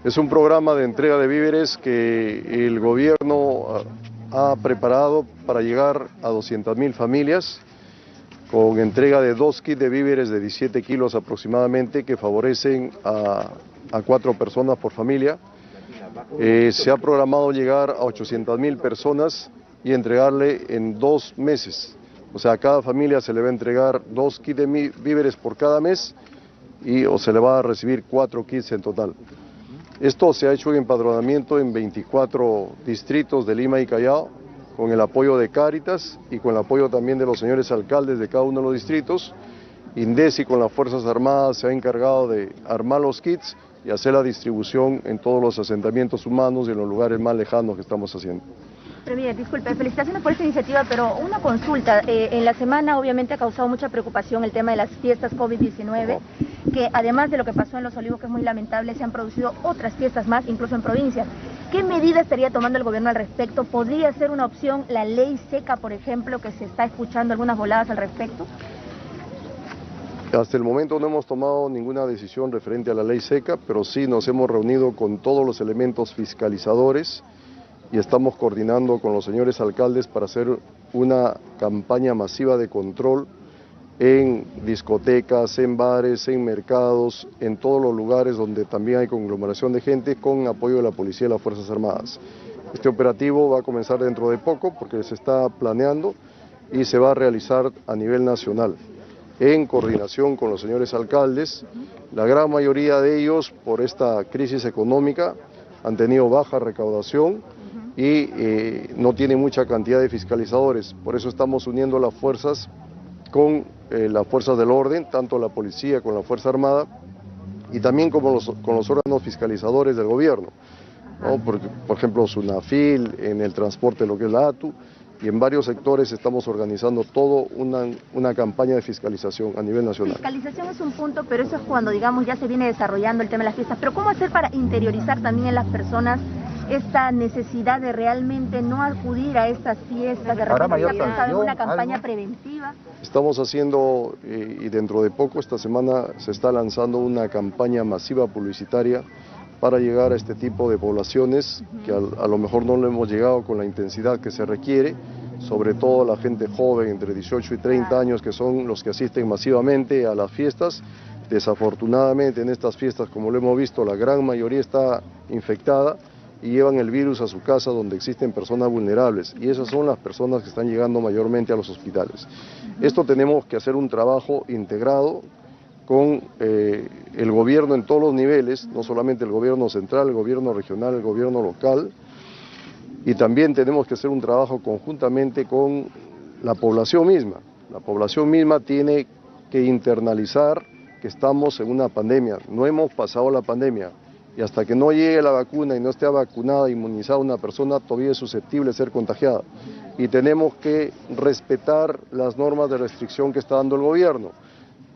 Es un programa de entrega de víveres que el gobierno ha preparado para llegar a 200.000 familias, con entrega de 2 kits de víveres de 17 kilos aproximadamente, que favorecen a 4 personas por familia. Se ha programado llegar a 800.000 personas y entregarle en 2 meses. O sea, a cada familia se le va a entregar 2 kits de víveres por cada mes o se le va a recibir 4 kits en total. Esto se ha hecho en empadronamiento en 24 distritos de Lima y Callao, con el apoyo de Cáritas y con el apoyo también de los señores alcaldes de cada uno de los distritos. INDECI con las Fuerzas Armadas se ha encargado de armar los kits y hacer la distribución en todos los asentamientos humanos y en los lugares más lejanos que estamos haciendo. Pero mire, disculpe, felicitaciones por esta iniciativa, pero una consulta. En la semana obviamente ha causado mucha preocupación el tema de las fiestas COVID-19, que además de lo que pasó en Los Olivos, que es muy lamentable, se han producido otras fiestas más, incluso en provincias. ¿Qué medida estaría tomando el gobierno al respecto? ¿Podría ser una opción la ley seca, por ejemplo, que se está escuchando algunas voladas al respecto? Hasta el momento no hemos tomado ninguna decisión referente a la ley seca, pero sí nos hemos reunido con todos los elementos fiscalizadores y estamos coordinando con los señores alcaldes para hacer una campaña masiva de control en discotecas, en bares, en mercados, en todos los lugares donde también hay conglomeración de gente, con apoyo de la policía y las Fuerzas Armadas. Este operativo va a comenzar dentro de poco porque se está planeando y se va a realizar a nivel nacional, en coordinación con los señores alcaldes. La gran mayoría de ellos, por esta crisis económica, han tenido baja recaudación y no tienen mucha cantidad de fiscalizadores. Por eso estamos uniendo las fuerzas con las fuerzas del orden, tanto la policía como la Fuerza Armada, y también con los órganos fiscalizadores del gobierno, ¿no? Por ejemplo, SUNAFIL, en el transporte, lo que es la ATU, y en varios sectores estamos organizando todo una campaña de fiscalización a nivel nacional. Fiscalización es un punto, pero eso es cuando, digamos, ya se viene desarrollando el tema de las fiestas. Pero ¿cómo hacer para interiorizar también en las personas esta necesidad de realmente no acudir a estas fiestas, de repente ya pensar en una campaña preventiva? Estamos haciendo, y dentro de poco, esta semana, se está lanzando una campaña masiva publicitaria para llegar a este tipo de poblaciones que a lo mejor no lo hemos llegado con la intensidad que se requiere, sobre todo la gente joven entre 18 y 30 años, que son los que asisten masivamente a las fiestas. Desafortunadamente en estas fiestas, como lo hemos visto, la gran mayoría está infectada y llevan el virus a su casa, donde existen personas vulnerables, y esas son las personas que están llegando mayormente a los hospitales. Esto tenemos que hacer un trabajo integrado con el gobierno en todos los niveles, no solamente el gobierno central, el gobierno regional, el gobierno local, y también tenemos que hacer un trabajo conjuntamente con la población misma. La población misma tiene que internalizar que estamos en una pandemia, no hemos pasado la pandemia, y hasta que no llegue la vacuna y no esté vacunada, inmunizada una persona, todavía es susceptible de ser contagiada. Y tenemos que respetar las normas de restricción que está dando el gobierno.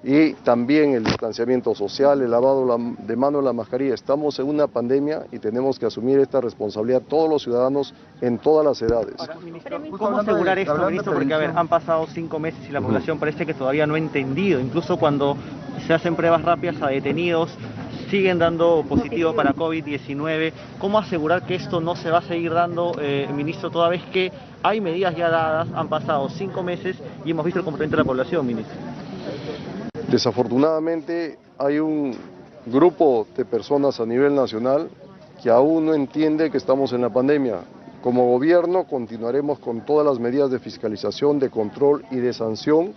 Y también el distanciamiento social, el lavado de manos, la mascarilla. Estamos en una pandemia y tenemos que asumir esta responsabilidad todos los ciudadanos en todas las edades. Ahora, ministro, ¿cómo asegurar esto, ministro? Porque, a ver, han pasado 5 meses y la población parece que todavía no ha entendido. Incluso cuando se hacen pruebas rápidas a detenidos, siguen dando positivo para COVID-19. ¿Cómo asegurar que esto no se va a seguir dando, ministro, toda vez que hay medidas ya dadas, han pasado 5 meses y hemos visto el comportamiento de la población, ministro? Desafortunadamente hay un grupo de personas a nivel nacional que aún no entiende que estamos en la pandemia. Como gobierno continuaremos con todas las medidas de fiscalización, de control y de sanción,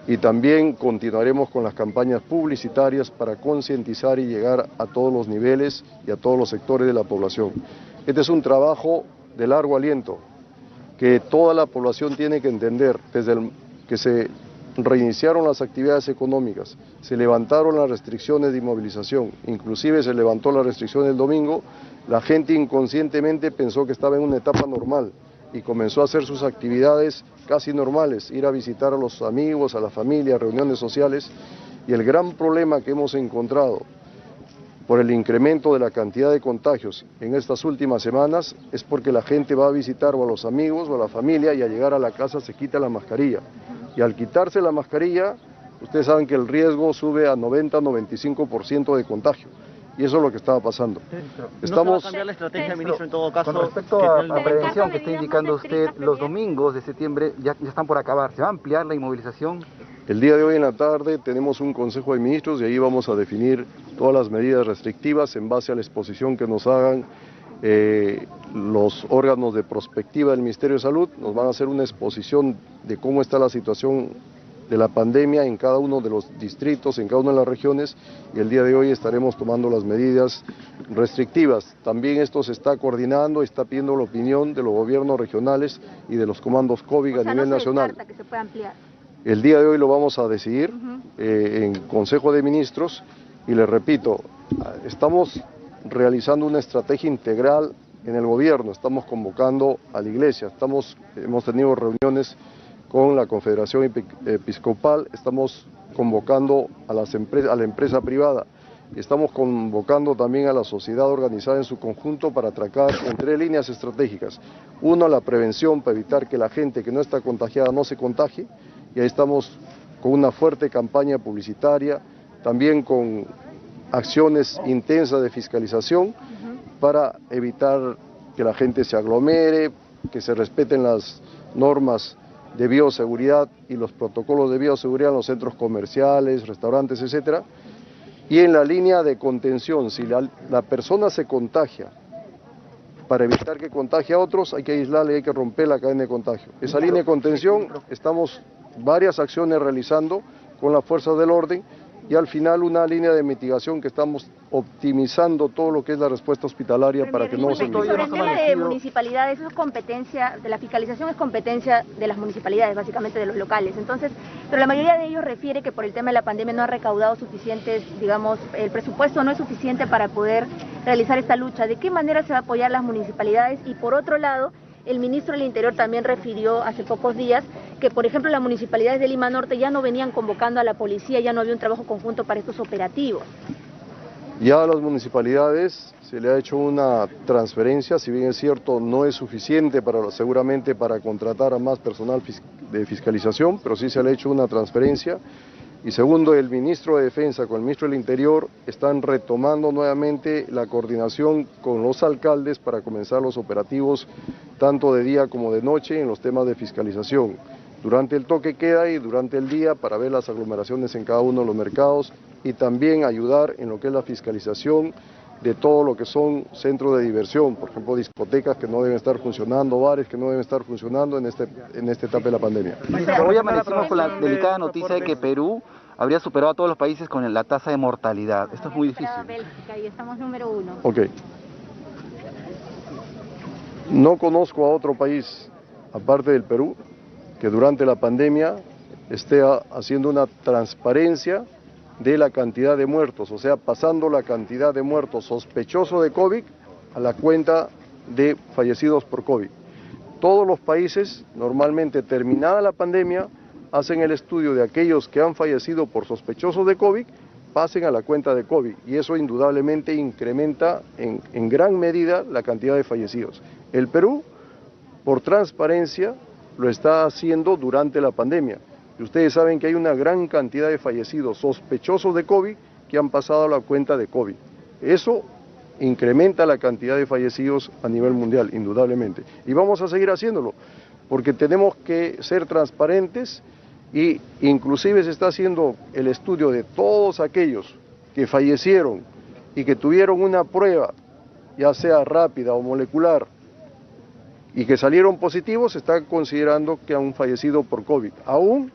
y también continuaremos con las campañas publicitarias para concientizar y llegar a todos los niveles y a todos los sectores de la población. Este es un trabajo de largo aliento que toda la población tiene que entender. Desde que se reiniciaron las actividades económicas, se levantaron las restricciones de inmovilización, inclusive se levantó la restricción el domingo, la gente inconscientemente pensó que estaba en una etapa normal y comenzó a hacer sus actividades casi normales, ir a visitar a los amigos, a la familia, reuniones sociales, y el gran problema que hemos encontrado por el incremento de la cantidad de contagios en estas últimas semanas es porque la gente va a visitar o a los amigos o a la familia y al llegar a la casa se quita la mascarilla. Y al quitarse la mascarilla, ustedes saben que el riesgo sube a 90-95% de contagio. Y eso es lo que estaba pasando. ¿No se va a cambiar la estrategia, ministro, en todo caso? Con respecto a la prevención que está indicando usted, los domingos de septiembre ya están por acabar. ¿Se va a ampliar la inmovilización? El día de hoy en la tarde tenemos un Consejo de Ministros y ahí vamos a definir todas las medidas restrictivas en base a la exposición que nos hagan los órganos de prospectiva del Ministerio de Salud. Nos van a hacer una exposición de cómo está la situación de la pandemia en cada uno de los distritos, en cada una de las regiones, y el día de hoy estaremos tomando las medidas restrictivas. También esto se está coordinando, está pidiendo la opinión de los gobiernos regionales y de los comandos COVID a nivel nacional. Que se pueda ampliar. El día de hoy lo vamos a decidir en Consejo de Ministros y les repito, estamos realizando una estrategia integral en el gobierno, estamos convocando a la iglesia, hemos tenido reuniones con la Confederación Episcopal, estamos convocando a la empresa privada, estamos convocando también a la sociedad organizada en su conjunto para atracar en 3 líneas estratégicas. Uno, la prevención para evitar que la gente que no está contagiada no se contagie, y ahí estamos con una fuerte campaña publicitaria, también con acciones intensas de fiscalización para evitar que la gente se aglomere, que se respeten las normas de bioseguridad y los protocolos de bioseguridad en los centros comerciales, restaurantes, etcétera. Y en la línea de contención, si la persona se contagia, para evitar que contagie a otros, hay que aislarle, hay que romper la cadena de contagio. Esa línea de contención, estamos varias acciones realizando con las fuerzas del orden, y al final una línea de mitigación que estamos optimizando todo lo que es la respuesta hospitalaria para que no se... Sobre el tema de municipalidades, eso es competencia, de la fiscalización es competencia de las municipalidades, básicamente de los locales. Entonces, pero la mayoría de ellos refiere que por el tema de la pandemia no ha recaudado suficientes, digamos, el presupuesto no es suficiente para poder realizar esta lucha. ¿De qué manera se va a apoyar las municipalidades? Y por otro lado, el ministro del Interior también refirió hace pocos días que, por ejemplo, las municipalidades de Lima Norte ya no venían convocando a la policía, ya no había un trabajo conjunto para estos operativos. Ya a las municipalidades se le ha hecho una transferencia, si bien es cierto, no es suficiente seguramente para contratar a más personal de fiscalización, pero sí se le ha hecho una transferencia. Y segundo, el ministro de Defensa con el ministro del Interior están retomando nuevamente la coordinación con los alcaldes para comenzar los operativos tanto de día como de noche en los temas de fiscalización. Durante el toque queda y durante el día para ver las aglomeraciones en cada uno de los mercados y también ayudar en lo que es la fiscalización de todo lo que son centros de diversión, por ejemplo discotecas que no deben estar funcionando, bares que no deben estar funcionando en esta etapa de la pandemia. Hoy amanecimos con la delicada noticia de que Perú habría superado a todos los países con la tasa de mortalidad. Esto es muy difícil. Bélgica y estamos número 1. Ok. No conozco a otro país, aparte del Perú, que durante la pandemia esté haciendo una transparencia de la cantidad de muertos, o sea, pasando la cantidad de muertos sospechosos de COVID a la cuenta de fallecidos por COVID. Todos los países, normalmente terminada la pandemia, hacen el estudio de aquellos que han fallecido por sospechosos de COVID, pasen a la cuenta de COVID, y eso indudablemente incrementa en gran medida la cantidad de fallecidos. El Perú, por transparencia, lo está haciendo durante la pandemia. Y ustedes saben que hay una gran cantidad de fallecidos sospechosos de COVID que han pasado a la cuenta de COVID. Eso incrementa la cantidad de fallecidos a nivel mundial, indudablemente. Y vamos a seguir haciéndolo, porque tenemos que ser transparentes y inclusive se está haciendo el estudio de todos aquellos que fallecieron y que tuvieron una prueba, ya sea rápida o molecular, y que salieron positivos, se está considerando que han fallecido por COVID, aún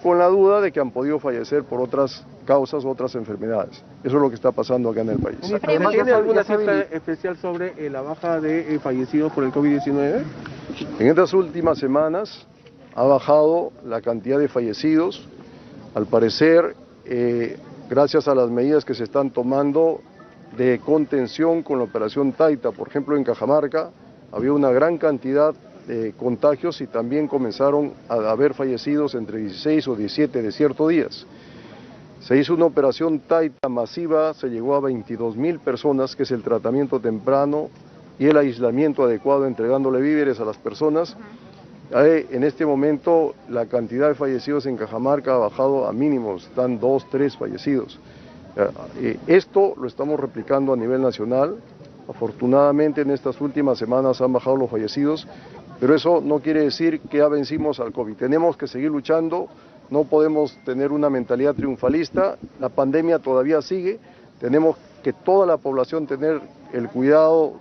con la duda de que han podido fallecer por otras causas, otras enfermedades. Eso es lo que está pasando acá en el país. ¿Tiene alguna cifra especial sobre la baja de fallecidos por el COVID-19? En estas últimas semanas ha bajado la cantidad de fallecidos, al parecer, gracias a las medidas que se están tomando de contención con la operación Taita. Por ejemplo, en Cajamarca había una gran cantidad de contagios y también comenzaron a haber fallecidos entre 16 o 17 de ciertos días. Se hizo una operación Taita masiva, se llegó a 22.000 personas, que es el tratamiento temprano y el aislamiento adecuado, entregándole víveres a las personas. En este momento la cantidad de fallecidos en Cajamarca ha bajado a mínimos, están 2, 3 fallecidos. Esto lo estamos replicando a nivel nacional. Afortunadamente en estas últimas semanas han bajado los fallecidos, pero eso no quiere decir que ya vencimos al COVID. Tenemos que seguir luchando, no podemos tener una mentalidad triunfalista, la pandemia todavía sigue, tenemos que toda la población tener el cuidado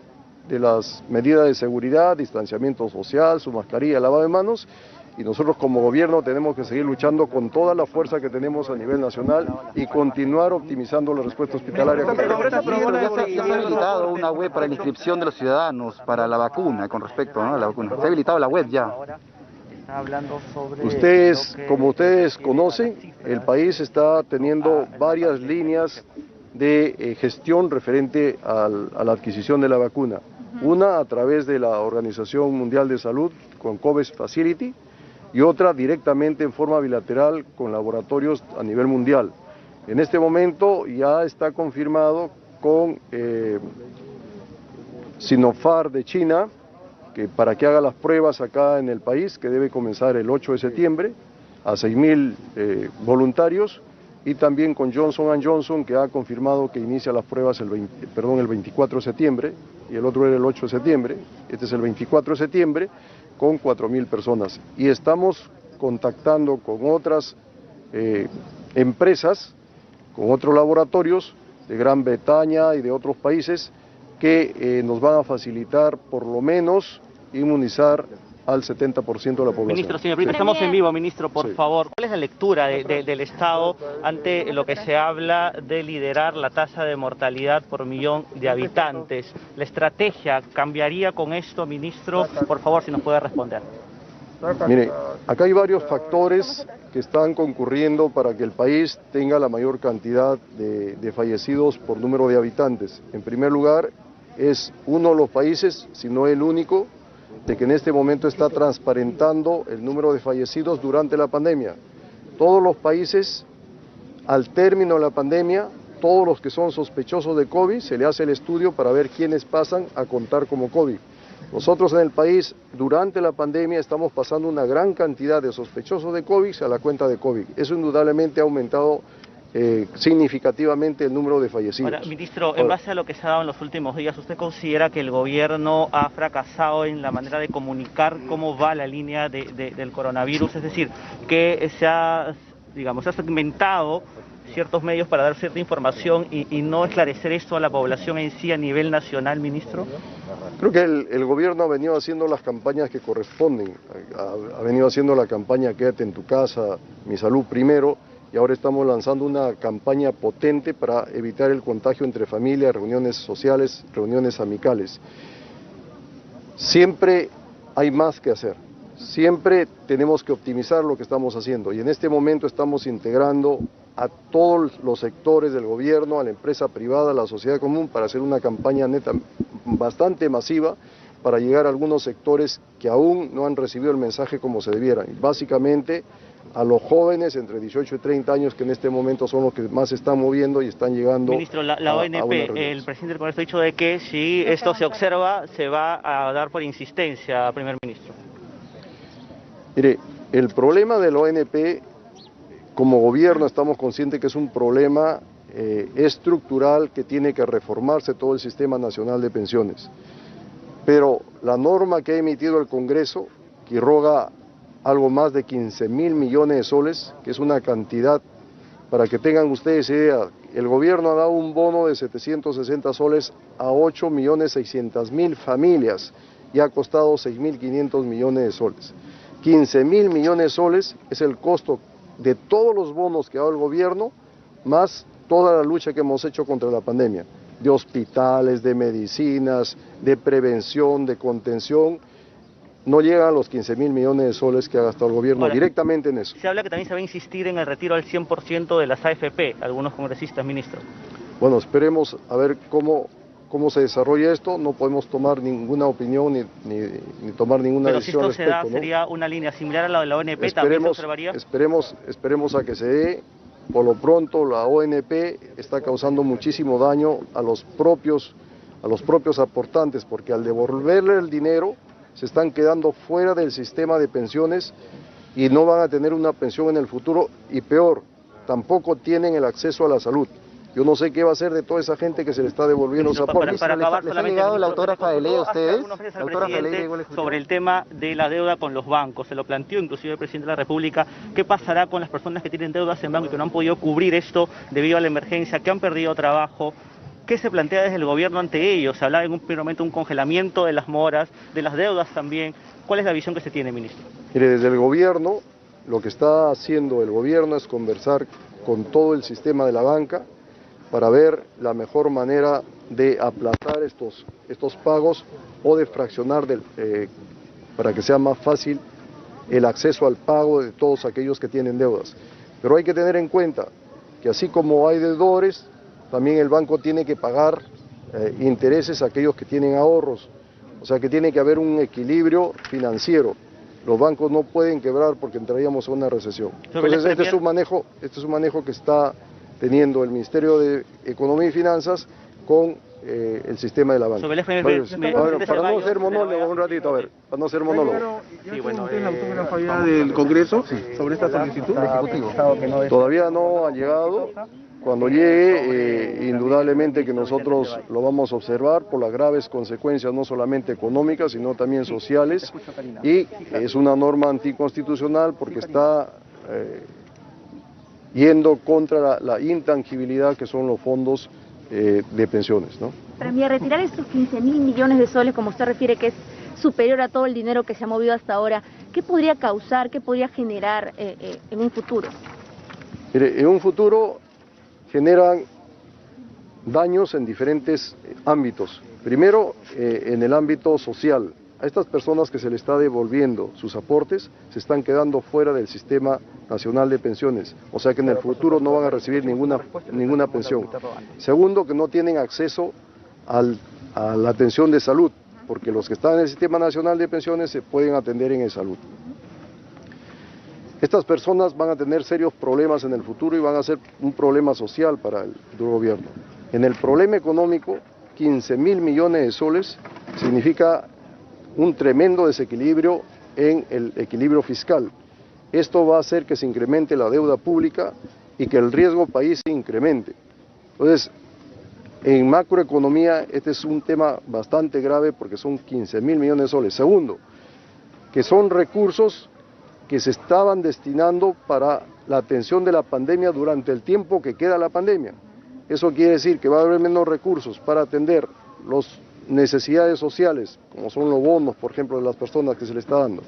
de las medidas de seguridad, distanciamiento social, su mascarilla, lavado de manos, y nosotros como gobierno tenemos que seguir luchando con toda la fuerza que tenemos a nivel nacional y continuar optimizando la respuesta hospitalaria. Ya se ha habilitado una web para la inscripción de los ciudadanos para la vacuna, con respecto, ¿no?, a la vacuna. Se ha habilitado la web ya. Como ustedes conocen, el país está teniendo varias líneas de gestión referente a la adquisición de la vacuna. Una a través de la Organización Mundial de Salud con COVAX Facility, y otra directamente en forma bilateral con laboratorios a nivel mundial. En este momento ya está confirmado con Sinopharm de China, que para que haga las pruebas acá en el país, que debe comenzar el 8 de septiembre, a 6.000 voluntarios, y también con Johnson & Johnson, que ha confirmado que inicia las pruebas el 24 de septiembre, y el otro era el 8 de septiembre, este es el 24 de septiembre, con 4.000 personas. Y estamos contactando con otras empresas, con otros laboratorios de Gran Bretaña y de otros países que nos van a facilitar por lo menos inmunizar al 70% de la población. Ministro, si me permite, estamos en vivo, ministro, por favor. ¿Cuál es la lectura del Estado ante lo que se habla de liderar la tasa de mortalidad por millón de habitantes? ¿La estrategia cambiaría con esto, ministro? Por favor, si nos puede responder. Mire, acá hay varios factores que están concurriendo para que el país tenga la mayor cantidad de fallecidos por número de habitantes. En primer lugar, es uno de los países, si no el único, de que en este momento está transparentando el número de fallecidos durante la pandemia. Todos los países, al término de la pandemia, todos los que son sospechosos de COVID, se le hace el estudio para ver quiénes pasan a contar como COVID. Nosotros en el país, durante la pandemia, estamos pasando una gran cantidad de sospechosos de COVID a la cuenta de COVID. Eso indudablemente ha aumentado significativamente el número de fallecidos. Ahora, ministro, en base a lo que se ha dado en los últimos días, ¿usted considera que el gobierno ha fracasado en la manera de comunicar cómo va la línea del coronavirus? Es decir, que se ha segmentado ciertos medios para dar cierta información y no esclarecer esto a la población en sí a nivel nacional, ministro. Creo que el gobierno ha venido haciendo las campañas que corresponden, ha venido haciendo la campaña Quédate en tu casa, Mi Salud Primero, y ahora estamos lanzando una campaña potente para evitar el contagio entre familias, reuniones sociales, reuniones amicales. Siempre hay más que hacer, siempre tenemos que optimizar lo que estamos haciendo, y en este momento estamos integrando a todos los sectores del gobierno, a la empresa privada, a la sociedad común, para hacer una campaña neta bastante masiva para llegar a algunos sectores que aún no han recibido el mensaje como se debieran. Básicamente a los jóvenes entre 18 y 30 años, que en este momento son los que más se están moviendo y están llegando. Ministro, la ONP, el presidente del Congreso ha dicho de que si esto se observa, se va a dar por insistencia, primer ministro. Mire, el problema de la ONP, como gobierno estamos conscientes que es un problema estructural que tiene que reformarse todo el Sistema Nacional de Pensiones. Pero la norma que ha emitido el Congreso, que irroga algo más de 15.000 millones de soles, que es una cantidad, para que tengan ustedes idea, el gobierno ha dado un bono de 760 soles a 8.600.000 familias y ha costado 6.500 millones de soles. 15.000 millones de soles es el costo de todos los bonos que ha dado el gobierno, más toda la lucha que hemos hecho contra la pandemia, de hospitales, de medicinas, de prevención, de contención. No llegan a los 15.000 millones de soles que ha gastado el gobierno. Ahora, directamente en eso. Se habla que también se va a insistir en el retiro al 100% de las AFP, algunos congresistas, ministro. Bueno, esperemos a ver cómo se desarrolla esto. No podemos tomar ninguna opinión ni tomar ninguna decisión al respecto. Pero si esto se da, ¿sería una línea similar a la de la ONP? ¿También se observaría? Esperemos a que se dé. Por lo pronto, la ONP está causando muchísimo daño a los propios aportantes, porque al devolverle el dinero se están quedando fuera del sistema de pensiones y no van a tener una pensión en el futuro, y peor, tampoco tienen el acceso a la salud. Yo no sé qué va a hacer de toda esa gente que se le está devolviendo los aportes. Para acabar, ¿Les ha llegado la autógrafa de ley a ustedes? La autógrafa de ley sobre el tema de la deuda con los bancos. Se lo planteó inclusive el presidente de la República. ¿Qué pasará con las personas que tienen deudas en banco y que no han podido cubrir esto debido a la emergencia, que han perdido trabajo? ¿Qué se plantea desde el gobierno ante ellos? Se hablaba en un primer momento de un congelamiento de las moras, de las deudas también. ¿Cuál es la visión que se tiene, ministro? Mire, desde el gobierno, lo que está haciendo el gobierno es conversar con todo el sistema de la banca para ver la mejor manera de aplazar estos pagos o de fraccionar para que sea más fácil el acceso al pago de todos aquellos que tienen deudas. Pero hay que tener en cuenta que así como hay deudores, también el banco tiene que pagar intereses a aquellos que tienen ahorros. O sea que tiene que haber un equilibrio financiero. Los bancos no pueden quebrar porque entraríamos a una recesión. Entonces este es un manejo que está teniendo el Ministerio de Economía y Finanzas con el sistema de la banca. Para no ser monólogo, un ratito, para no ser monólogo. Sí, bueno, ¿la autógrafa ya del Congreso sobre esta solicitud? Todavía no ha llegado. Cuando llegue, indudablemente que nosotros lo vamos a observar por las graves consecuencias, no solamente económicas, sino también sociales, y es una norma anticonstitucional porque está yendo contra la intangibilidad que son los fondos de pensiones, ¿no? Premier, retirar estos 15.000 millones de soles, como usted refiere, que es superior a todo el dinero que se ha movido hasta ahora, ¿qué podría causar, qué podría generar en un futuro? Mire, en un futuro generan daños en diferentes ámbitos. Primero, en el ámbito social. A estas personas que se les está devolviendo sus aportes, se están quedando fuera del Sistema Nacional de Pensiones, o sea que en el futuro no van a recibir ninguna pensión. Segundo, que no tienen acceso a la atención de salud, porque los que están en el Sistema Nacional de Pensiones se pueden atender en el salud. Estas personas van a tener serios problemas en el futuro y van a ser un problema social para el futuro gobierno. En el problema económico, 15.000 millones de soles significa un tremendo desequilibrio en el equilibrio fiscal. Esto va a hacer que se incremente la deuda pública y que el riesgo país se incremente. Entonces, en macroeconomía este es un tema bastante grave porque son 15.000 millones de soles. Segundo, que son recursos que se estaban destinando para la atención de la pandemia durante el tiempo que queda la pandemia. Eso quiere decir que va a haber menos recursos para atender las necesidades sociales, como son los bonos, por ejemplo, de las personas que se le está dando.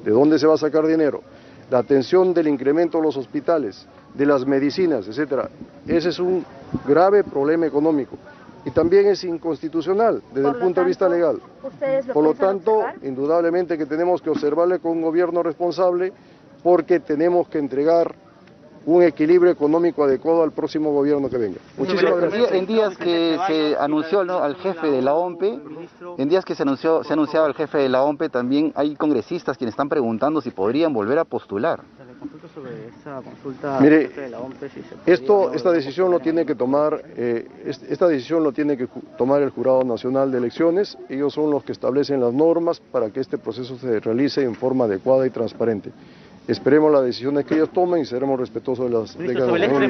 ¿De dónde se va a sacar dinero? La atención del incremento de los hospitales, de las medicinas, etcétera. Ese es un grave problema económico. Y también es inconstitucional desde el punto de vista legal. Por lo tanto, indudablemente que tenemos que observarle con un gobierno responsable porque tenemos que entregar un equilibrio económico adecuado al próximo gobierno que venga. Muchísimas gracias. En días que se anunció, ¿no?, al jefe de la OMPE, se ha anunciado al jefe de la OMPE, también hay congresistas quienes están preguntando si podrían volver a postular. Mire, esta decisión lo tiene que tomar, el Jurado Nacional de Elecciones. Ellos son los que establecen las normas para que este proceso se realice en forma adecuada y transparente. Esperemos las decisiones que ellos tomen y seremos respetuosos de las declaraciones.